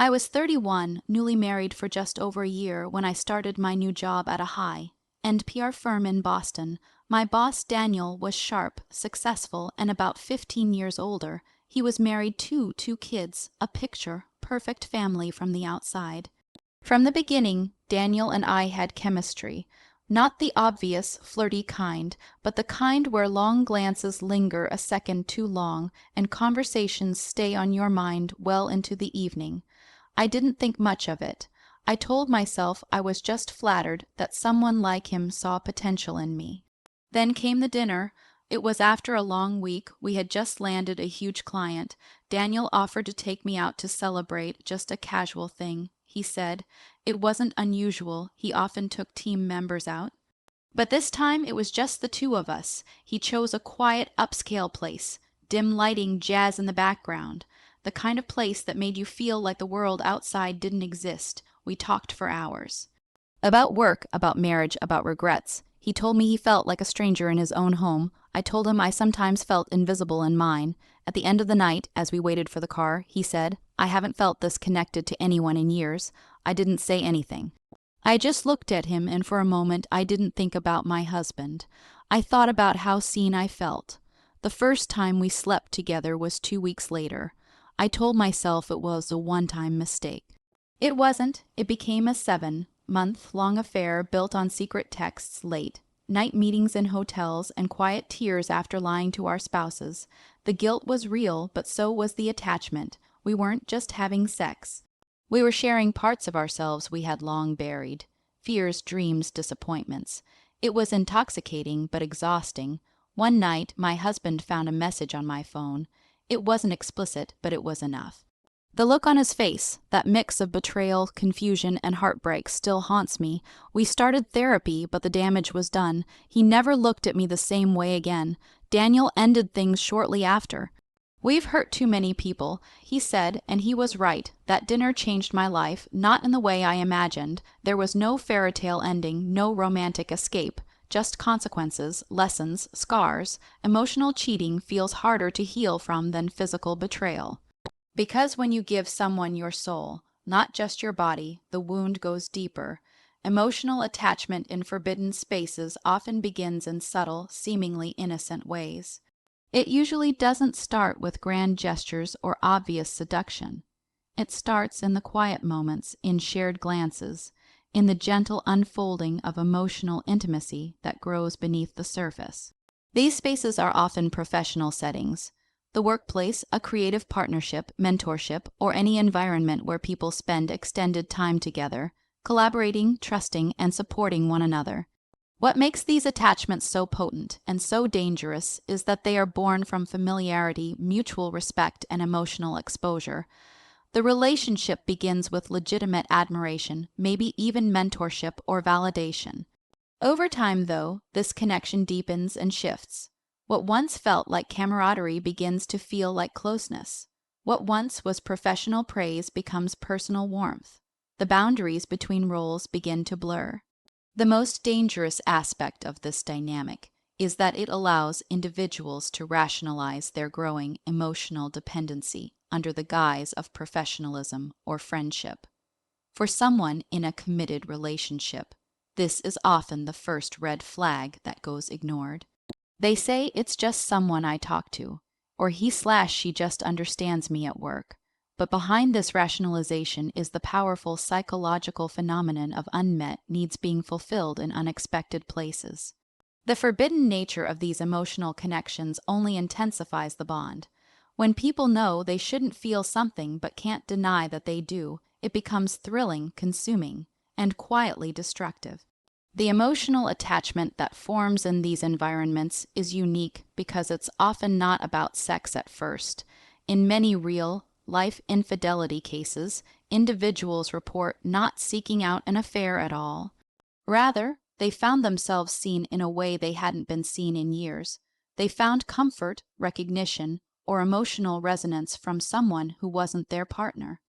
I was 31, newly married for just over a year when I started my new job at a high-end PR firm in Boston. My boss, Daniel, was sharp, successful, and about 15 years older. He was married to 2 kids, a picture-perfect family from the outside. From the beginning, Daniel and I had chemistry. Not the obvious, flirty kind, but the kind where long glances linger a second too long and conversations stay on your mind well into the evening. I didn't think much of it. I told myself I was just flattered that someone like him saw potential in me. Then came the dinner. It was after a long week. We had just landed a huge client. Daniel offered to take me out to celebrate, just a casual thing, he said. It wasn't unusual. He often took team members out. But this time it was just the two of us. He chose a quiet, upscale place, dim lighting, jazz in the background, the kind of place that made you feel like the world outside didn't exist. We talked for hours. About work, about marriage, about regrets. He told me he felt like a stranger in his own home. I told him I sometimes felt invisible in mine. At the end of the night, as we waited for the car, he said, "I haven't felt this connected to anyone in years." I didn't say anything. I just looked at him, and for a moment I didn't think about my husband. I thought about how seen I felt. The first time we slept together was 2 weeks later. I told myself it was a one-time mistake. It wasn't. It became a 7-month-long affair built on secret texts late, night meetings in hotels, and quiet tears after lying to our spouses. The guilt was real, but so was the attachment. We weren't just having sex. We were sharing parts of ourselves we had long buried. Fears, dreams, disappointments. It was intoxicating, but exhausting. One night, my husband found a message on my phone. It wasn't explicit, but it was enough. The look on his face, that mix of betrayal, confusion, and heartbreak, still haunts me. We started therapy, but the damage was done. He never looked at me the same way again. Daniel ended things shortly after. "We've hurt too many people," he said, and he was right. That dinner changed my life, not in the way I imagined. There was no fairy tale ending, no romantic escape. Just consequences, lessons, scars. Emotional cheating feels harder to heal from than physical betrayal. Because when you give someone your soul, not just your body, the wound goes deeper. Emotional attachment in forbidden spaces often begins in subtle, seemingly innocent ways. It usually doesn't start with grand gestures or obvious seduction. It starts in the quiet moments, in shared glances, in the gentle unfolding of emotional intimacy that grows beneath the surface. These spaces are often professional settings. The workplace, a creative partnership, mentorship, or any environment where people spend extended time together, collaborating, trusting, and supporting one another. What makes these attachments so potent and so dangerous is that they are born from familiarity, mutual respect, and emotional exposure. The relationship begins with legitimate admiration, maybe even mentorship or validation. Over time, though, this connection deepens and shifts. What once felt like camaraderie begins to feel like closeness. What once was professional praise becomes personal warmth. The boundaries between roles begin to blur. The most dangerous aspect of this dynamic is that it allows individuals to rationalize their growing emotional dependency under the guise of professionalism or friendship. For someone in a committed relationship, this is often the first red flag that goes ignored. They say it's just someone I talk to, or he/she just understands me at work. But behind this rationalization is the powerful psychological phenomenon of unmet needs being fulfilled in unexpected places. The forbidden nature of these emotional connections only intensifies the bond. When people know they shouldn't feel something but can't deny that they do, it becomes thrilling, consuming, and quietly destructive. The emotional attachment that forms in these environments is unique because it's often not about sex at first. In many real-life infidelity cases, individuals report not seeking out an affair at all. Rather, they found themselves seen in a way they hadn't been seen in years. They found comfort, recognition, or emotional resonance from someone who wasn't their partner.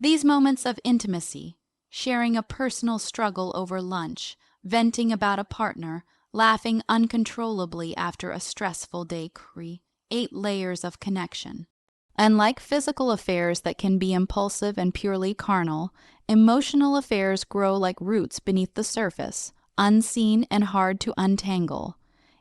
These moments of intimacy, sharing a personal struggle over lunch, venting about a partner, laughing uncontrollably after a stressful day, create layers of connection. Unlike physical affairs that can be impulsive and purely carnal, emotional affairs grow like roots beneath the surface, unseen and hard to untangle.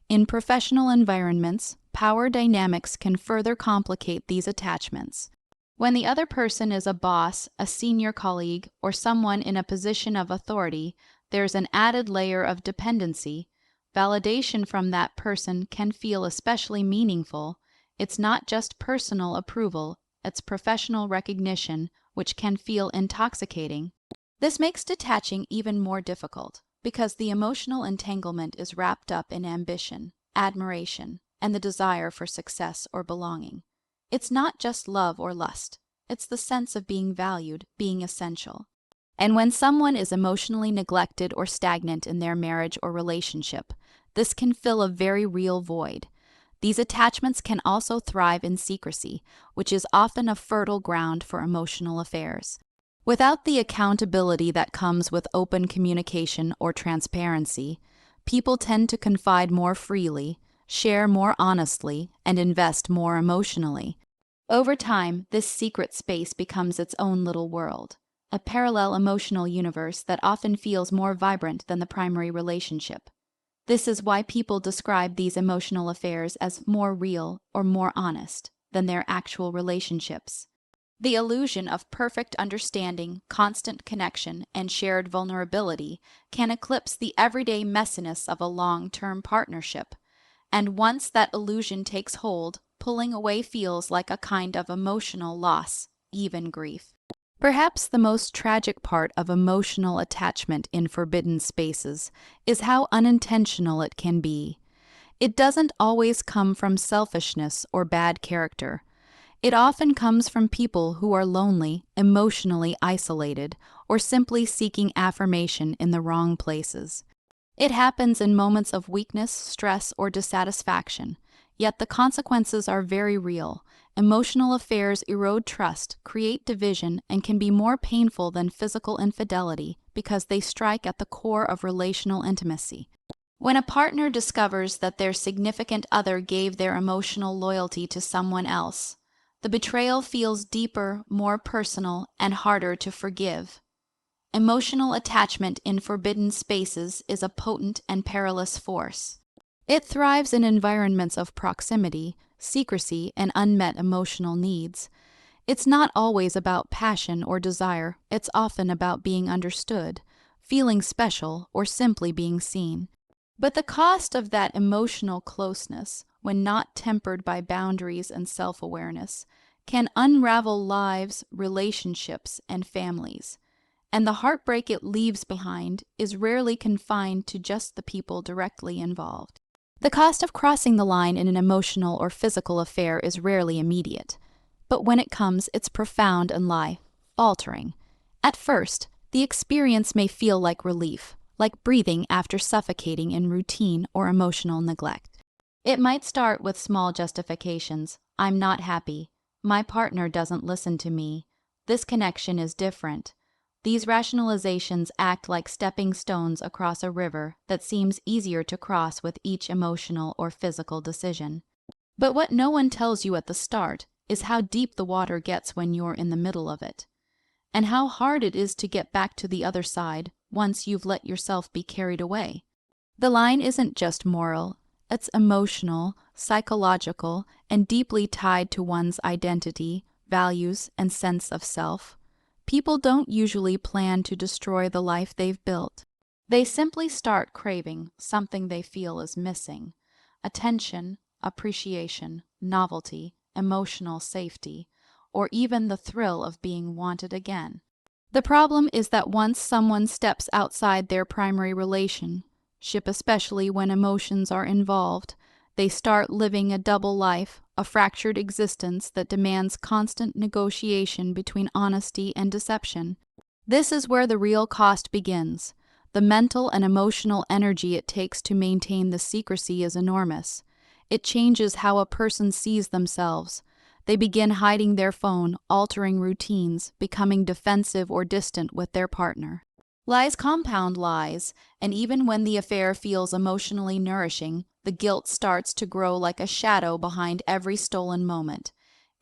In professional environments, power dynamics can further complicate these attachments. When the other person is a boss, a senior colleague, or someone in a position of authority, there's an added layer of dependency. Validation from that person can feel especially meaningful. It's not just personal approval, it's professional recognition, which can feel intoxicating. This makes detaching even more difficult, because the emotional entanglement is wrapped up in ambition, admiration, and the desire for success or belonging. It's not just love or lust, it's the sense of being valued, being essential. And when someone is emotionally neglected or stagnant in their marriage or relationship, this can fill a very real void. These attachments can also thrive in secrecy, which is often a fertile ground for emotional affairs. Without the accountability that comes with open communication or transparency, people tend to confide more freely, share more honestly, and invest more emotionally. Over time, this secret space becomes its own little world, a parallel emotional universe that often feels more vibrant than the primary relationship. This is why people describe these emotional affairs as more real or more honest than their actual relationships. The illusion of perfect understanding, constant connection, and shared vulnerability can eclipse the everyday messiness of a long-term partnership. And once that illusion takes hold, pulling away feels like a kind of emotional loss, even grief. Perhaps the most tragic part of emotional attachment in forbidden spaces is how unintentional it can be. It doesn't always come from selfishness or bad character. It often comes from people who are lonely, emotionally isolated, or simply seeking affirmation in the wrong places. It happens in moments of weakness, stress, or dissatisfaction, yet the consequences are very real. Emotional affairs erode trust, create division, and can be more painful than physical infidelity because they strike at the core of relational intimacy. When a partner discovers that their significant other gave their emotional loyalty to someone else, the betrayal feels deeper, more personal, and harder to forgive. Emotional attachment in forbidden spaces is a potent and perilous force. It thrives in environments of proximity, secrecy, and unmet emotional needs. It's not always about passion or desire, it's often about being understood, feeling special, or simply being seen. But the cost of that emotional closeness, when not tempered by boundaries and self-awareness, can unravel lives, relationships, and families. And the heartbreak it leaves behind is rarely confined to just the people directly involved. The cost of crossing the line in an emotional or physical affair is rarely immediate, but when it comes, it's profound and life-altering. At first, the experience may feel like relief, like breathing after suffocating in routine or emotional neglect. It might start with small justifications. I'm not happy. My partner doesn't listen to me. This connection is different. These rationalizations act like stepping stones across a river that seems easier to cross with each emotional or physical decision. But what no one tells you at the start is how deep the water gets when you're in the middle of it, and how hard it is to get back to the other side once you've let yourself be carried away. The line isn't just moral, it's emotional, psychological, and deeply tied to one's identity, values, and sense of self. People don't usually plan to destroy the life they've built. They simply start craving something they feel is missing: attention, appreciation, novelty, emotional safety, or even the thrill of being wanted again. The problem is that once someone steps outside their primary relationship, especially when emotions are involved, they start living a double life, a fractured existence that demands constant negotiation between honesty and deception. This is where the real cost begins. The mental and emotional energy it takes to maintain the secrecy is enormous. It changes how a person sees themselves. They begin hiding their phone, altering routines, becoming defensive or distant with their partner. Lies compound lies, and even when the affair feels emotionally nourishing, the guilt starts to grow like a shadow behind every stolen moment.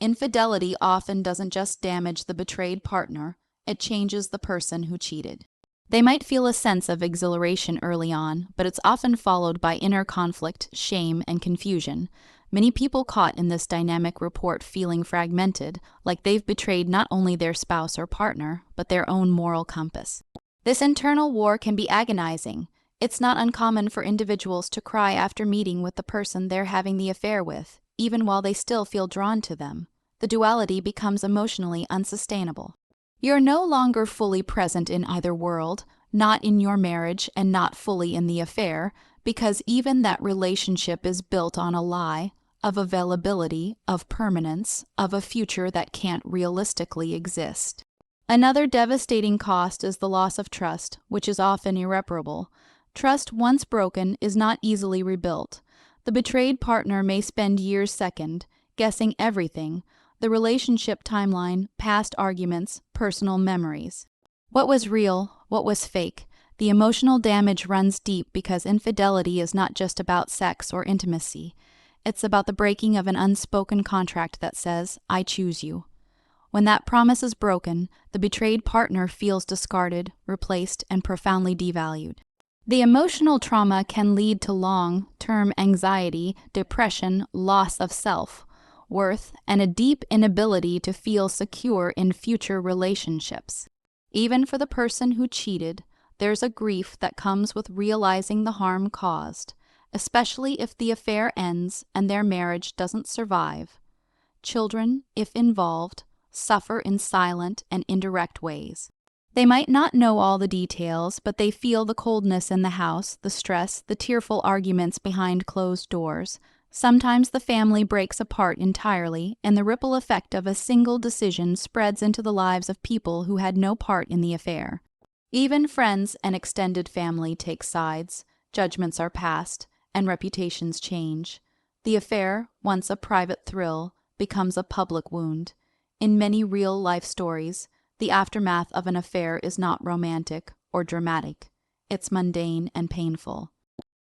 Infidelity often doesn't just damage the betrayed partner, it changes the person who cheated. They might feel a sense of exhilaration early on, but it's often followed by inner conflict, shame, and confusion. Many people caught in this dynamic report feeling fragmented, like they've betrayed not only their spouse or partner, but their own moral compass. This internal war can be agonizing. It's not uncommon for individuals to cry after meeting with the person they're having the affair with, even while they still feel drawn to them. The duality becomes emotionally unsustainable. You're no longer fully present in either world, not in your marriage and not fully in the affair, because even that relationship is built on a lie of availability, of permanence, of a future that can't realistically exist. Another devastating cost is the loss of trust, which is often irreparable. Trust once broken is not easily rebuilt. The betrayed partner may spend years second, guessing everything, the relationship timeline, past arguments, personal memories. What was real? What was fake? The emotional damage runs deep because infidelity is not just about sex or intimacy. It's about the breaking of an unspoken contract that says, "I choose you." When that promise is broken, the betrayed partner feels discarded, replaced, and profoundly devalued. The emotional trauma can lead to long-term anxiety, depression, loss of self worth, and a deep inability to feel secure in future relationships. Even for the person who cheated, there's a grief that comes with realizing the harm caused, especially if the affair ends and their marriage doesn't survive. Children, if involved, suffer in silent and indirect ways. They might not know all the details, but they feel the coldness in the house, the stress, the tearful arguments behind closed doors. Sometimes the family breaks apart entirely, and the ripple effect of a single decision spreads into the lives of people who had no part in the affair. Even friends and extended family take sides, judgments are passed, and reputations change. The affair, once a private thrill, becomes a public wound. In many real-life stories, the aftermath of an affair is not romantic or dramatic. It's mundane and painful.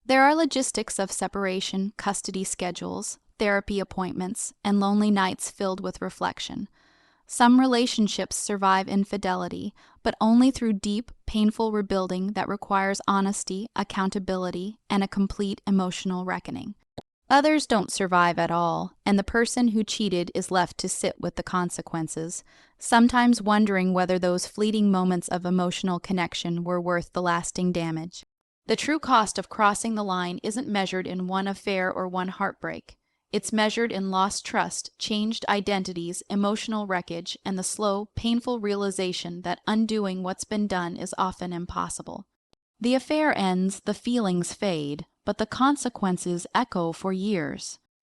There are logistics of separation, custody schedules, therapy appointments, and lonely nights filled with reflection. Some relationships survive infidelity, but only through deep, painful rebuilding that requires honesty, accountability, and a complete emotional reckoning. Others don't survive at all, and the person who cheated is left to sit with the consequences, sometimes wondering whether those fleeting moments of emotional connection were worth the lasting damage. The true cost of crossing the line isn't measured in one affair or one heartbreak. It's measured in lost trust, changed identities, emotional wreckage, and the slow, painful realization that undoing what's been done is often impossible. The affair ends, the feelings fade, but the consequences echo for years.